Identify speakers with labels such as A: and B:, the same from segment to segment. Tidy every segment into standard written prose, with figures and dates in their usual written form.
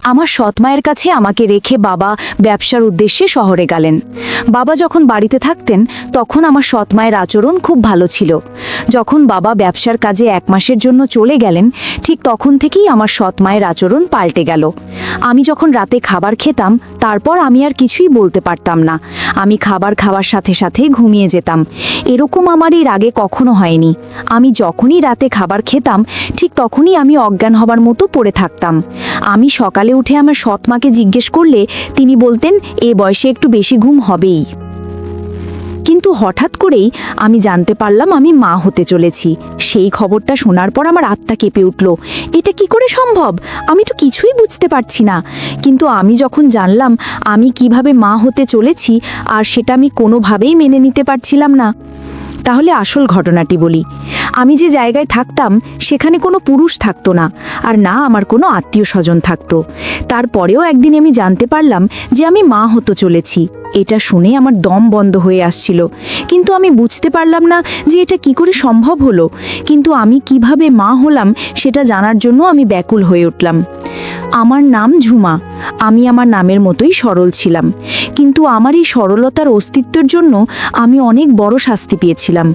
A: আমার সৎ মায়ের কাছে আমাকে রেখে বাবা ব্যবসার উদ্দেশ্যে শহরে গেলেন। বাবা যখন বাড়িতে থাকতেন তখন আমার সৎ মায়ের আচরণ খুব ভালো ছিল। যখন বাবা ব্যবসার কাজে 1 মাসের জন্য চলে গেলেন, ঠিক তখন থেকেই আমার সৎ মায়ের আচরণ পাল্টে গেল। আমি যখন রাতে খাবার খেতাম তারপর আমি আর কিছুই বলতে পারতাম না। আমি খাবার খাওয়ার সাথে সাথে ঘুমিয়ে যেতাম। এরকম আমার এর আগে কখনো হয়নি। আমি যখনই রাতে খাবার খেতাম ঠিক তখনই আমি অজ্ঞান হবার মতো পড়ে থাকতাম। আমি সকালে উঠে আমার সৎ মাকে জিজ্ঞেস করলে তিনি বলতেন এ বয়সে একটু বেশি ঘুম হবেই। কিন্তু হঠাৎ করেই আমি জানতে পারলাম আমি মা হতে চলেছি। সেই খবরটা শোনার পর আমার আত্মা কেঁপে উঠল। এটা কি করে সম্ভব? আমি তো কিছুই বুঝতে পারছি না। কিন্তু আমি যখন জানলাম আমি কিভাবে মা হতে চলেছি আর সেটা আমি কোনোভাবেই মেনে নিতে পারছিলাম না। তাহলে আসল ঘটনাটি বলি। আমি যে জায়গায় থাকতাম সেখানে কোনো পুরুষ থাকতো না, আর না আমার কোনো আত্মীয় স্বজন থাকতো। তারপরেও একদিন আমি জানতে পারলাম যে আমি মা হতে চলেছি। এটা শুনে আমার দম বন্ধ হয়ে আসছিল, কিন্তু আমি বুঝতে পারলাম না যে এটা কি করে সম্ভব হলো। কিন্তু আমি কিভাবে মা হলাম সেটা জানার জন্য আমি ব্যাকুল হয়ে উঠলাম। আমার নাম ঝুমা। আমি আমার নামের মতোই সরল ছিলাম, কিন্তু আমার এই সরলতার অস্তিত্বের জন্য আমি অনেক বড় শাস্তি পেয়েছিলাম।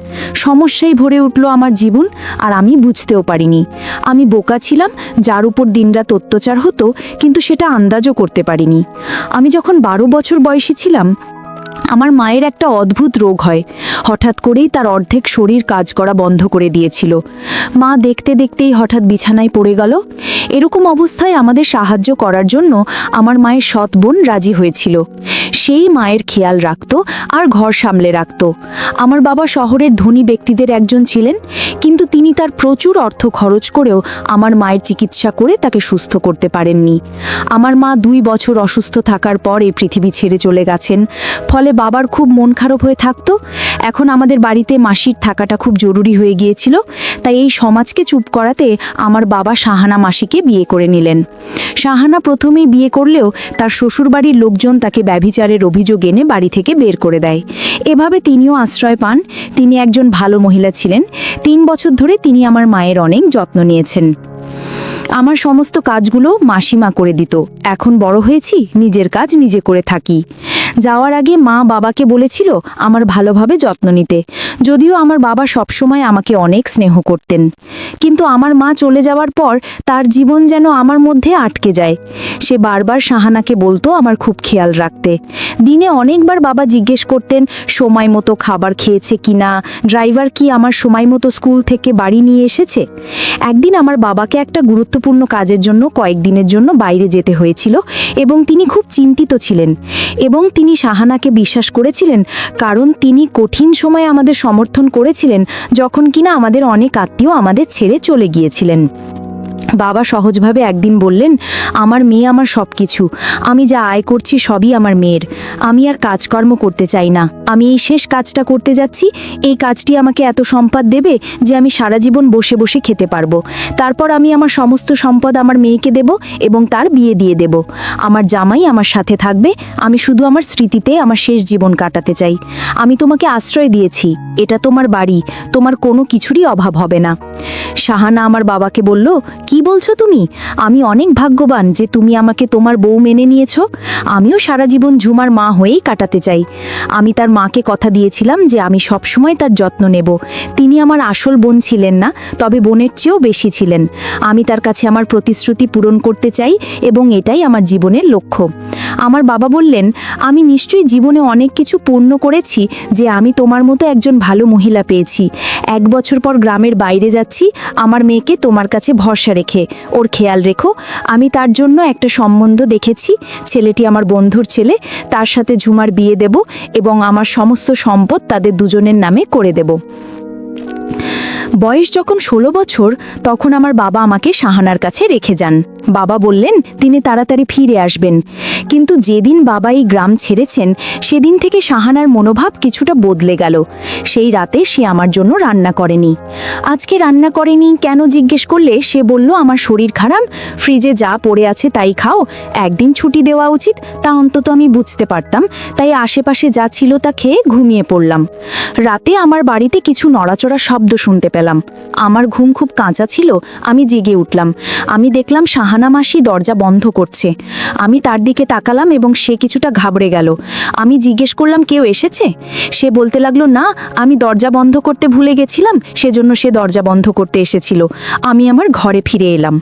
A: সমস্যায় ভরে উঠল আমার জীবন, আর আমি বুঝতেও পারিনি। আমি বোকা ছিলাম, যার উপর দিনরাত অত্যাচার হতো, কিন্তু সেটা আন্দাজও করতে পারিনি। আমি যখন 12 বছর বয়সী ছিলাম আমার মায়ের একটা অদ্ভুত রোগ হয়। হঠাৎ করেই তার অর্ধেক শরীর কাজ করা বন্ধ করে দিয়েছিল। মা দেখতে দেখতেই হঠাৎ বিছানায় পড়ে গেল। এরকম অবস্থায় আমাদের সাহায্য করার জন্য আমার মায়ের সৎ বোন রাজি হয়েছিল। সেই মায়ের খেয়াল রাখত আর ঘর সামলে রাখত। আমার বাবা শহরের ধনী ব্যক্তিদের একজন ছিলেন, কিন্তু তিনি তার প্রচুর অর্থ খরচ করেও আমার মায়ের চিকিৎসা করে তাকে সুস্থ করতে পারেননি। আমার মা 2 বছর অসুস্থ থাকার পর এই পৃথিবী ছেড়ে চলে গেছেন। ফলে বাবার খুব মন খারাপ হয়ে থাকতো। এখন আমাদের বাড়িতে মাসির থাকাটা খুব জরুরি হয়ে গিয়েছিল, তাই এই সমাজকে চুপ করাতে আমার বাবা শাহানা মাসিকে বিয়ে করে নিলেন। শাহানা প্রথমেই বিয়ে করলেও তার শ্বশুরবাড়ির লোকজন তাকে ব্যভিচারের অভিযোগ এনে বাড়ি থেকে বের করে দেয়। এভাবে তিনিও আশ্রয় পান। তিনি একজন ভালো মহিলা ছিলেন। 3 বছর ধরে তিনি আমার মায়ের অনেক যত্ন নিয়েছেন। আমার সমস্ত কাজগুলো মাসিমা করে দিত। এখন বড় হয়েছি, নিজের কাজ নিজে করে থাকি। যাওয়ার আগে মা বাবাকে বলেছিল আমার ভালোভাবে যত্ন নিতে, যদিও আমার বাবা সবসময় আমাকে অনেক স্নেহ করতেন। কিন্তু আমার মা চলে যাওয়ার পর তার জীবন যেন আমার মধ্যে আটকে যায়। সে বারবার শাহানাকে বলতো আমার খুব খেয়াল রাখতে। দিনে অনেকবার বাবা জিজ্ঞেস করতেন সময় মতো খাবার খেয়েছে কিনা, ড্রাইভার কি আমার সময় মতো স্কুল থেকে বাড়ি নিয়ে এসেছে। একদিন আমার বাবাকে একটা গুরুত্বপূর্ণ কাজের জন্য কয়েকদিনের জন্য বাইরে যেতে হয়েছিল এবং তিনি খুব চিন্তিত ছিলেন। এবং তিনি শাহানাকে বিশ্বাস করেছিলেন, কারণ তিনি কঠিন সময়ে আমাদের সমর্থন করেছিলেন যখন কিনা আমাদের অনেক আত্মীয় আমাদের ছেড়ে চলে গিয়েছিলেন। বাবা সহজভাবে একদিন বললেন, আমার মেয়ে আমার সব কিছু। আমি যা আয় করছি সবই আমার মেয়ের। আমি আর কাজকর্ম করতে চাই না। আমি এই শেষ কাজটা করতে যাচ্ছি। এই কাজটি আমাকে এত সম্পদ দেবে যে আমি সারা জীবন বসে বসে খেতে পারবো। তারপর আমি আমার সমস্ত সম্পদ আমার মেয়েকে দেব এবং তার বিয়ে দিয়ে দেব। আমার জামাই আমার সাথে থাকবে। আমি শুধু আমার স্মৃতিতে আমার শেষ জীবন কাটাতে চাই। আমি তোমাকে আশ্রয় দিয়েছি, এটা তোমার বাড়ি, তোমার কোনো কিছুরই অভাব হবে না। শাহানা আমার বাবাকে বলল, কি বলছো তুমি? আমি অনেক ভাগ্যবান যে তুমি আমাকে তোমার বউ মেনে নিয়েছো। আমিও সারা জীবন ঝুমার মা হয়েই কাটাতে চাই। আমি তার মাকে কথা দিয়েছিলাম যে আমি সবসময় তার যত্ন নেব। তিনি আমার আসল বোন ছিলেন না, তবে বোনের চেয়েও বেশি ছিলেন। আমি তার কাছে আমার প্রতিশ্রুতি পূরণ করতে চাই এবং এটাই আমার জীবনের লক্ষ্য। আমার বাবা বললেন, আমি নিশ্চয়ই জীবনে অনেক কিছু পূর্ণ করেছি যে আমি তোমার মতো একজন ভালো মহিলা পেয়েছি। 1 বছর পর গ্রামের বাইরে যাচ্ছি আমার মেয়েকে তোমার কাছে ভরসা রেখে। ওর খেয়াল রেখো। আমি তার জন্য একটা সম্বন্ধ দেখেছি। ছেলেটি আমার বন্ধুর ছেলে। তার সাথে ঝুমার বিয়ে দেব এবং আমার সমস্ত সম্পদ তাদের দুজনের নামে করে দেব। বয়স যখন 16 বছর তখন আমার বাবা আমাকে শাহানার কাছে রেখে যান। বাবা বললেন তিনি তাড়াতাড়ি ফিরে আসবেন। কিন্তু যেদিন বাবা এই গ্রাম ছেড়েছেন সেদিন থেকে শাহানার মনোভাব কিছুটা বদলে গেল। সেই রাতে সে আমার জন্য রান্না করেনি। আজকে রান্না করেনি কেন জিজ্ঞেস করলে সে বলল, আমার শরীর খারাপ, ফ্রিজে যা পড়ে আছে তাই খাও। একদিন ছুটি দেওয়া উচিত, তা অন্তত আমি বুঝতে পারতাম। তাই আশেপাশে যা ছিল তা খেয়ে ঘুমিয়ে পড়লাম। রাতে আমার বাড়িতে কিছু নড়াচড়া শব্দ শুনতে পেলাম। আমার ঘুম খুব কাঁচা ছিল। আমি জেগে উঠলাম। আমি দেখলাম শাহানা শাহানা মাসি দরজা বন্ধ করছে। আমি তার দিকে তাকালাম এবং সে কিছুটা ঘাবড়ে গেল। আমি জিজ্ঞেস করলাম, কেউ এসেছে? সে বলতে লাগলো, না, আমি দরজা বন্ধ করতে ভুলে গেছিলাম, সেজন্য সে দরজা বন্ধ করতে এসেছিল। আমি আমার ঘরে ফিরে এলাম।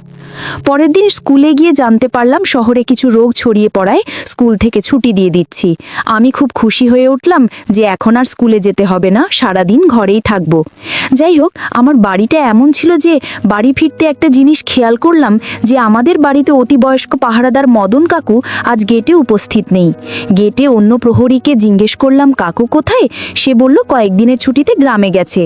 A: পরের দিন স্কুলে গিয়ে জানতে পারলাম শহরে কিছু রোগ ছড়িয়ে পড়ায় স্কুল থেকে ছুটি দিয়ে দিচ্ছি। আমি খুব খুশি হয়ে উঠলাম যে এখন আর স্কুলে যেতে হবে না, সারাদিন ঘরেই থাকবো। যাই হোক, আমার বাড়িটা এমন ছিল যে বাড়ি ফিরতে একটা জিনিস খেয়াল করলাম যে আমাদের বাড়িতে অতিবয়স্ক পাহারাদার মদন কাকু আজ গেটে উপস্থিত নেই। গেটে অন্য প্রহরীকে জিজ্ঞেস করলাম, কাকু কোথায়? সে বলল কয়েকদিনের ছুটিতে গ্রামে গেছে।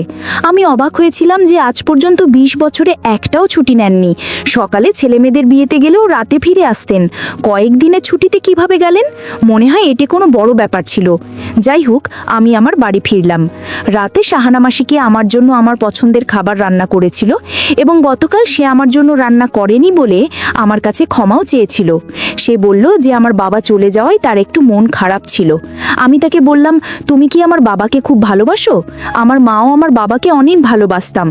A: আমি অবাক হয়েছিলাম যে আজ পর্যন্ত 20 বছরে একটাও ছুটি নেননি। সকালে ছেলেমেয়েদের বিয়েতে গেলেও রাতে ফিরে আসতেন, কয়েকদিনের ছুটিতে কিভাবে গেলেন? মনে হয় এটি কোনো বড় ব্যাপার ছিল। যাই হোক, আমি আমার বাড়ি ফিরলাম। রাতে শাহানা মাসিকে আমার জন্য আমার পছন্দের খাবার রান্না করেছিল এবং গতকাল সে আমার জন্য রান্না করেনি বলে আমার কাছে ক্ষমাও চেয়েছিল। সে বলল যে আমার বাবা চলে যাওয়ায় তার একটু মন খারাপ ছিল। আমি তাকে বললাম, তুমি কি আমার বাবাকে খুব ভালোবাসো? আমার মাও আমার বাবাকে অনেক ভালোবাসতাম।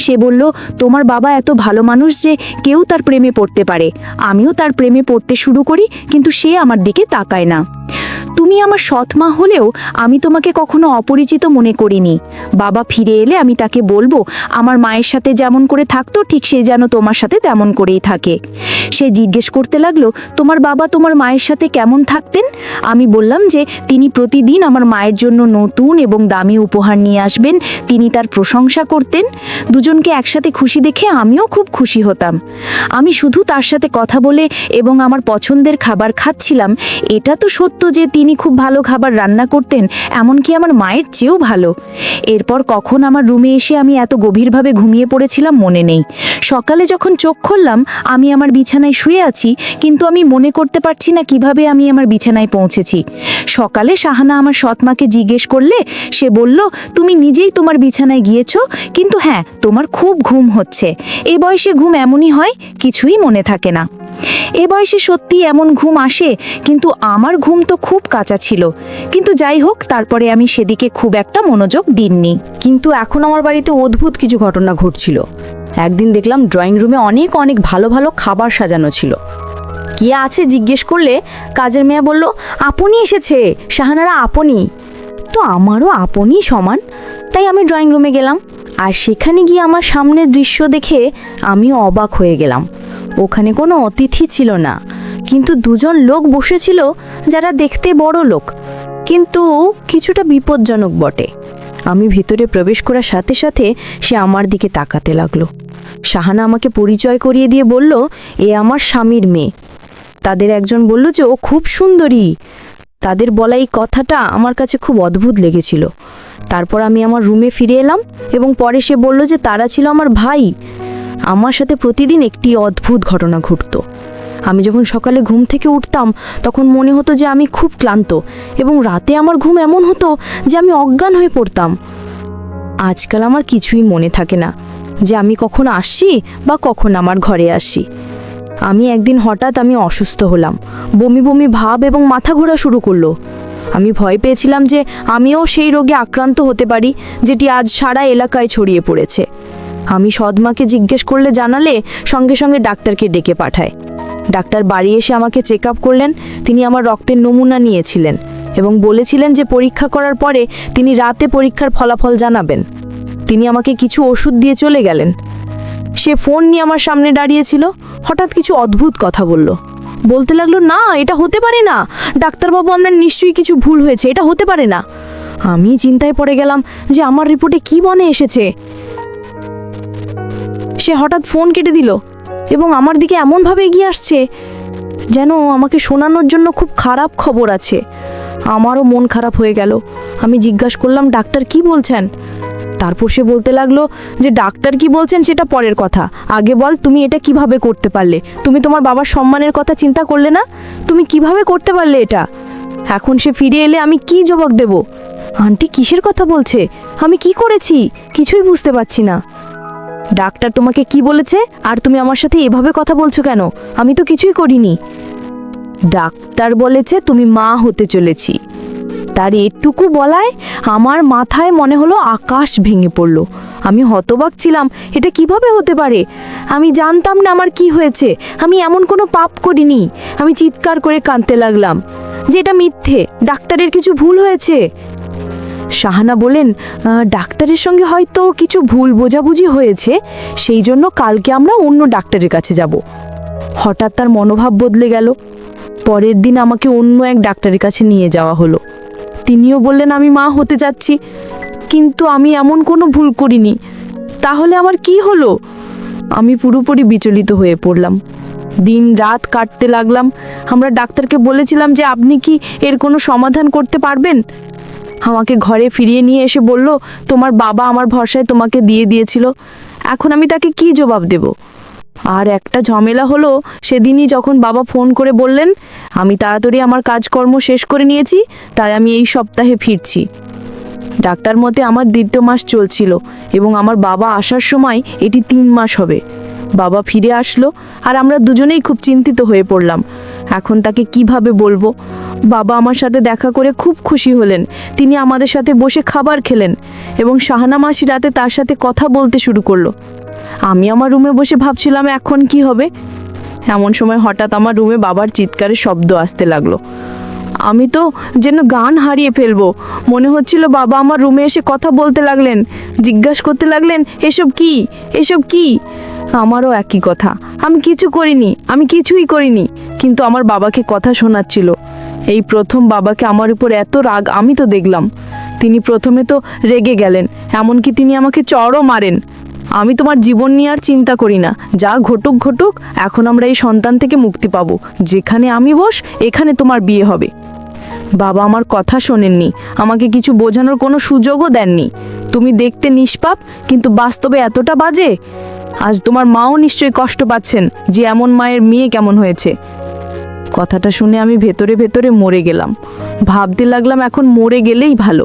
A: সে বলল, তোমার বাবা এত ভালো মানুষ যে কেউ তার প্রেমে পড়তে পারে। আমিও তার প্রেমে পড়তে শুরু করি, কিন্তু সে আমার দিকে তাকায় না। তুমি আমার সৎ মা হলেও আমি তোমাকে কখনো অপরিচিত মনে করিনি। বাবা ফিরে এলে আমি তাকে বলবো আমার মায়ের সাথে যেমন করে থাকতো ঠিক সে যেন তোমার সাথে তেমন করেই থাকে। সে জিজ্ঞেস করতে লাগলো, তোমার বাবা তোমার মায়ের সাথে কেমন থাকতেন? আমি বললাম যে তিনি প্রতিদিন আমার মায়ের জন্য নতুন এবং দামি উপহার নিয়ে আসবেন, তিনি তার প্রশংসা করতেন। দুজনকে একসাথে খুশি দেখে আমিও খুব খুশি হতাম। আমি শুধু তার সাথে কথা বলে এবং আমার পছন্দের খাবার খাচ্ছিলাম। এটা তো সত্য যে তিনি খুব ভালো খাবার রান্না করতেন, এমনকি আমার মায়ের চেয়েও ভালো। এরপর কখন আমার রুমে এসে আমি এত গভীরভাবে ঘুমিয়ে পড়েছিলাম মনে নেই। সকালে যখন চোখ খুললাম আমি আমার বিছানায় শুয়ে আছি, কিন্তু আমি মনে করতে পারছি না কিভাবে আমি আমার বিছানায় পৌঁছেছি। সকালে শাহানা আমার সৎমাকে জিজ্ঞেস করলে সে বলল, তুমি নিজেই তোমার বিছানায় গিয়েছো, কিন্তু হ্যাঁ, তোমার খুব ঘুম হচ্ছে। এই বয়সে ঘুম এমনই হয়, কিছুই মনে থাকে না। এ বয়সে সত্যি এমন ঘুম আসে, কিন্তু আমার ঘুম তো খুব কাঁচা ছিল। কিন্তু যাই হোক, তারপরে আমি সেদিকে খুব একটা মনোযোগ দিইনি।
B: কিন্তু এখন আমার বাড়িতে অদ্ভুত কিছু ঘটনা ঘটছিল। একদিন দেখলাম ড্রয়িং রুমে অনেক অনেক ভালো ভালো খাবার সাজানো ছিল। কে আছে জিজ্ঞেস করলে কাজের মেয়ে বলল, আপনি এসেছে শাহানারা, আপনি। তো আমারও আপনি সমান। তাই আমি ড্রয়িং রুমে গেলাম, আর সেখানে গিয়ে আমার সামনের দৃশ্য দেখে আমিও অবাক হয়ে গেলাম। ওখানে কোনো অতিথি ছিল না, কিন্তু দুজন লোক বসেছিল যারা দেখতে বড় লোক, কিন্তু কিছুটা বিপজ্জনক বটে। আমি ভিতরে প্রবেশ করার সাথে সাথে সে আমার দিকে তাকাতে লাগলো। শাহানা আমাকে পরিচয় করিয়ে দিয়ে বলল, এ আমার স্বামীর মেয়ে। তাদের একজন বলল যে ও খুব সুন্দরী। তাদের বলা এই কথাটা আমার কাছে খুব অদ্ভুত লেগেছিল। তারপর আমি আমার রুমে ফিরে এলাম এবং পরে সে বলল যে তারা ছিল আমার ভাই। আমার সাথে প্রতিদিন একটি অদ্ভুত ঘটনা ঘটতো। আমি যখন সকালে ঘুম থেকে উঠতাম তখন মনে হতো যে আমি খুব ক্লান্ত, এবং রাতে আমার ঘুম এমন হতো যে আমি অজ্ঞান হয়ে পড়তাম। আজকাল আমার কিছুই মনে থাকে না যে আমি কখন আসছি বা কখন আমার ঘরে আসি। আমি একদিন হঠাৎ আমি অসুস্থ হলাম, বমি বমি ভাব এবং মাথা ঘোরা শুরু করলো। আমি ভয় পেয়েছিলাম যে আমিও সেই রোগে আক্রান্ত হতে পারি যেটি আজ সারা এলাকায় ছড়িয়ে পড়েছে। আমি সৎমাকে জিজ্ঞেস করলে জানালে সঙ্গে সঙ্গে ডাক্তারকে ডেকে পাঠায়। ডাক্তার বাড়ি এসে আমাকে চেক আপ করলেন। তিনি আমার রক্তের নমুনা নিয়েছিলেন এবং বলেছিলেন যে পরীক্ষা করার পরে তিনি রাতে পরীক্ষার ফলাফল জানাবেন। তিনি আমাকে কিছু ওষুধ দিয়ে চলে গেলেন। সে ফোন নিয়ে আমার সামনে দাঁড়িয়েছিল, হঠাৎ কিছু অদ্ভুত কথা বলতে লাগলো, না, এটা হতে পারে না ডাক্তারবাবু, আপনার নিশ্চয়ই কিছু ভুল হয়েছে, এটা হতে পারে না। আমি চিন্তায় পড়ে গেলাম যে আমার রিপোর্টে কি বনে এসেছে। সে হঠাৎ ফোন কেটে দিল এবং আমার দিকে এমনভাবে এগিয়ে আসছে যেন আমাকে শোনানোর জন্য খুব খারাপ খবর আছে। আমারও মন খারাপ হয়ে গেল। আমি জিজ্ঞাসা করলাম, ডাক্তার কি বলছেন? তারপর সে বলতে লাগলো যে ডাক্তার কি বলছেন সেটা পরের কথা, আগে বল তুমি এটা কিভাবে করতে পারলে? তুমি তোমার বাবার সম্মানের কথা চিন্তা করলে না? তুমি কিভাবে করতে পারলে এটা? এখন সে ফিরে এলে আমি কি জবাব দেব? আন্টি কিসের কথা বলছে? আমি কি করেছি? কিছুই বুঝতে পারছি না। ডাক্তার তোমাকে কি বলেছে আর তুমি আমার সাথে এভাবে কথা বলছো কেন? আমি তো কিছুই করিনি। ডাক্তার বলেছে তুমি মা হতে চলেছি। তার এটুকু বলায় আমার মাথায় মনে হলো আকাশ ভেঙে পড়ল। আমি হতবাক ছিলাম, এটা কিভাবে হতে পারে? আমি জানতাম না আমার কি হয়েছে, আমি এমন কোনো পাপ করিনি। আমি চিৎকার করে কাঁদতে লাগলাম যে এটা মিথ্যে, ডাক্তারের কিছু ভুল হয়েছে। শাহানা বলেন, ডাক্তারের সঙ্গে হয়তো কিছু ভুল বোঝাবুঝি হয়েছে, সেই জন্য কালকে আমরা অন্য ডাক্তারের কাছে যাব। হঠাৎ তার মনোভাব বদলে গেল। পরের দিন আমাকে অন্য এক ডাক্তারের কাছে নিয়ে যাওয়া হলো। তিনিও বললেন আমি মা হতে যাচ্ছি, কিন্তু আমি এমন কোনো ভুল করিনি। তাহলে আমার কি হলো? আমি পুরোপুরি বিচলিত হয়ে পড়লাম। দিন রাত কাটতে লাগলাম। আমরা ডাক্তারকে বলেছিলাম যে আপনি কি এর কোনো সমাধান করতে পারবেন। আমাকে ঘরে ফিরিয়ে নিয়ে এসে বলল, তোমার বাবা আমার ভরসায় তোমাকে দিয়ে দিয়েছিল, এখন আমি তাকে কি জবাব দেব? আর একটা ঝামেলা হলো, সেদিনই যখন বাবা ফোন করে বললেন আমি তাড়াতাড়ি আমার কাজকর্ম শেষ করে নিয়েছি, তাই আমি এই সপ্তাহে ফিরছি। ডাক্তার মতে আমার 2য় মাস চলছিল এবং আমার বাবা আসার সময় এটি 3 মাস হবে। বাবা ফিরে আসলো আর আমরা দুজনেই খুব চিন্তিত হয়ে পড়লাম। এখন তাকে কিভাবে বলবো? বাবা আমার সাথে দেখা করে খুব খুশি হলেন। তিনি আমাদের সাথে বসে খাবার খেলেন এবং শাহানা মাসি রাতে তার সাথে কথা বলতে শুরু করলো। আমি আমার রুমে বসে ভাবছিলাম এখন কি হবে। এমন সময় হঠাৎ আমার রুমে বাবার চিৎকারের শব্দ আসতে লাগলো। আমি তো যেন গান হারিয়ে ফেলবো। মনে হচ্ছিল বাবা আমার রুমে এসে কথা বলতে লাগলেন, জিজ্ঞাসা করতে লাগলেন এসব কি, এসব কি। আমারও একই কথা, আমি কিছু করিনি, আমি কিছুই করিনি, কিন্তু আমার বাবাকে কথা শোনাচ্ছিল। এই প্রথম বাবাকে আমার উপর এত রাগ আমি তো দেখলাম। তিনি প্রথমে তো রেগে গেলেন, এমনকি তিনি আমাকে চড়ও মারেন। আমি তোমার জীবন নিয়ে আর চিন্তা করি না, যা ঘটুক ঘটুক, এখন আমরা এই সন্তান থেকে মুক্তি পাবো। যেখানে আমি বস, এখানে তোমার বিয়ে হবে। বাবা আমার কথা শোনেননি, আমাকে কিছু বোঝানোর কোনো সুযোগও দেননি। তুমি দেখতে নিষ্পাপ, কিন্তু বাস্তবে এতটা বাজে। আজ তোমার মাও নিশ্চয়ই কষ্ট পাচ্ছেন যে এমন মায়ের মেয়ে কেমন হয়েছে। কথাটা শুনে আমি ভেতরে ভেতরে মরে গেলাম। ভাবতে লাগলাম এখন মরে গেলেই ভালো।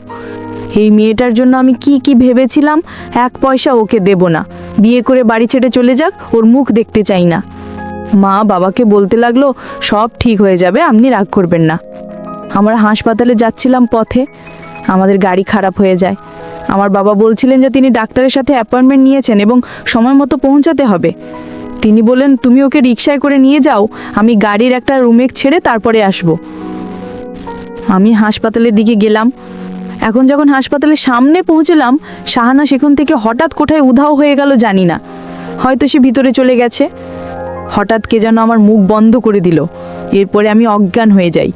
B: এই মেয়েটার জন্য আমি কি কি ভেবেছিলাম, 1 পয়সা ওকে দেব না, বিয়ে করে বাড়ি ছেড়ে চলে যাক, ওর মুখ দেখতে চাই না। মা বাবাকে বলতে লাগলো সব ঠিক হয়ে যাবে, আপনি রাগ করবেন না। আমরা হাসপাতালে যাচ্ছিলাম, পথে আমাদের গাড়ি খারাপ হয়ে যায়। আমার বাবা বলছিলেন যে তিনি ডাক্তারের সাথে অ্যাপয়েন্টমেন্ট নিয়েছেন এবং সময় মতো পৌঁছাতে হবে। তিনি বলেন তুমি ওকে রিকশায় করে নিয়ে যাও, আমি গাড়ির একটা রুমে ছেড়ে তারপরে আসব। আমি হাসপাতালের দিকে গেলাম। এখন যখন হাসপাতালের সামনে পৌঁছলাম, শাহানা সেখান থেকে হঠাৎ কোথায় উধাও হয়ে গেল জানি না। হয়তো সে ভিতরে চলে গেছে। হঠাৎ কে যেন আমার মুখ বন্ধ করে দিল। এরপরে আমি অজ্ঞান হয়ে যাই।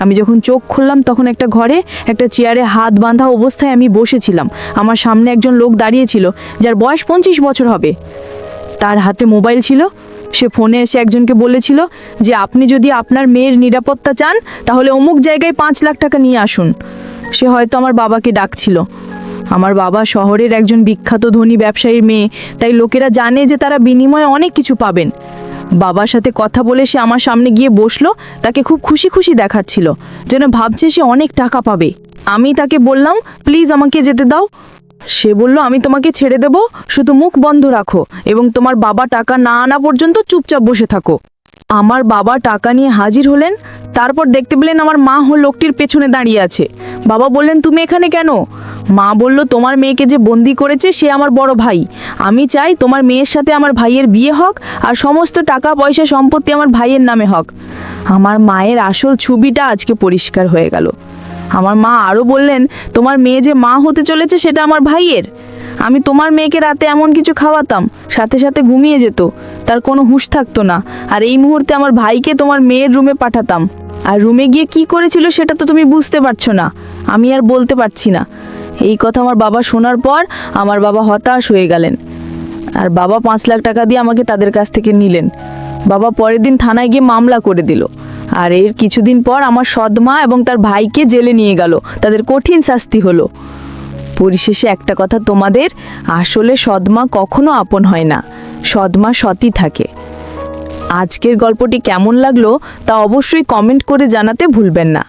B: আমি যখন চোখ খুললাম তখন একটা ঘরে একটা চেয়ারে হাত বাঁধা অবস্থায় আমি বসেছিলাম। আমার সামনে একজন লোক দাঁড়িয়েছিল যার বয়স 25 বছর হবে। তার হাতে মোবাইল ছিল। সে ফোনে এসে একজনকে বলেছিল যে আপনি যদি আপনার মেয়ের নিরাপত্তা চান তাহলে অমুক জায়গায় 5 লাখ টাকা নিয়ে আসুন। সে হয়তো আমার বাবাকে ডাকছিল। আমার বাবা শহরের একজন বিখ্যাত ধনী ব্যবসায়ীর মেয়ে, তাই লোকেরা জানে যে তারা বিনিময়ে অনেক কিছু পাবেন। বাবার সাথে কথা বলে সে আমার সামনে গিয়ে বসলো। তাকে খুব খুশি খুশি দেখাচ্ছিল, যেন ভাবছে সে অনেক টাকা পাবে। আমি তাকে বললাম প্লিজ আমাকে যেতে দাও। সে বলল আমি তোমাকে ছেড়ে দেব, শুধু মুখ বন্ধ রাখো এবং তোমার বাবা টাকা না আনা পর্যন্ত চুপচাপ বসে থাকো। আমার বাবা টাকা নিয়ে হাজির হলেন। তারপর দেখতে পেলেন আমার মা লোকটির পেছনে দাঁড়িয়ে আছে। বাবা বললেন তুমি এখানে কেন? মা বলল তোমার মেয়েকে যে বন্দি করেছে সে আমার বড় ভাই। আমি চাই তোমার মেয়ের সাথে আমার ভাইয়ের বিয়ে হোক আর সমস্ত টাকা পয়সা সম্পত্তি আমার ভাইয়ের নামে হোক। আমার মায়ের আসল ছবিটা আজকে পরিষ্কার হয়ে গেল। আমার মা আরও বললেন তোমার মেয়ে যে মা হতে চলেছে সেটা আমার ভাইয়ের। আমি তোমার মেয়েকে রাতে এমন কিছু খাওয়াতাম, সাথে সাথে ঘুমিয়ে যেত, তার কোনো হুঁশ থাকতো না। আর এই মুহূর্তে আমার ভাইকে তোমার মেয়ের রুমে পাঠাতাম। আর রুমে গিয়ে কি করেছিল সেটা তো তুমি বুঝতে পারছো না, আমি আর বলতে পারছি না। এই কথা আমার বাবা শোনার পর আমার বাবা হতাশ হয়ে গেলেন। আর বাবা 5 লাখ টাকা দিয়ে আমাকে তাদের কাছ থেকে নিলেন। বাবা পরের দিন থানায় গিয়ে মামলা করে দিল। আর এর কিছুদিন পর আমার সৎমা এবং তার ভাইকে জেলে নিয়ে গেল, তাদের কঠিন শাস্তি হলো। পরিশেষে একটা কথা তোমাদের, আসলে সৎমা কখনো আপন হয় না, সৎমা সৎই থাকে। আজকের গল্পটি কেমন লাগলো তা অবশ্যই কমেন্ট করে জানাতে ভুলবেন না।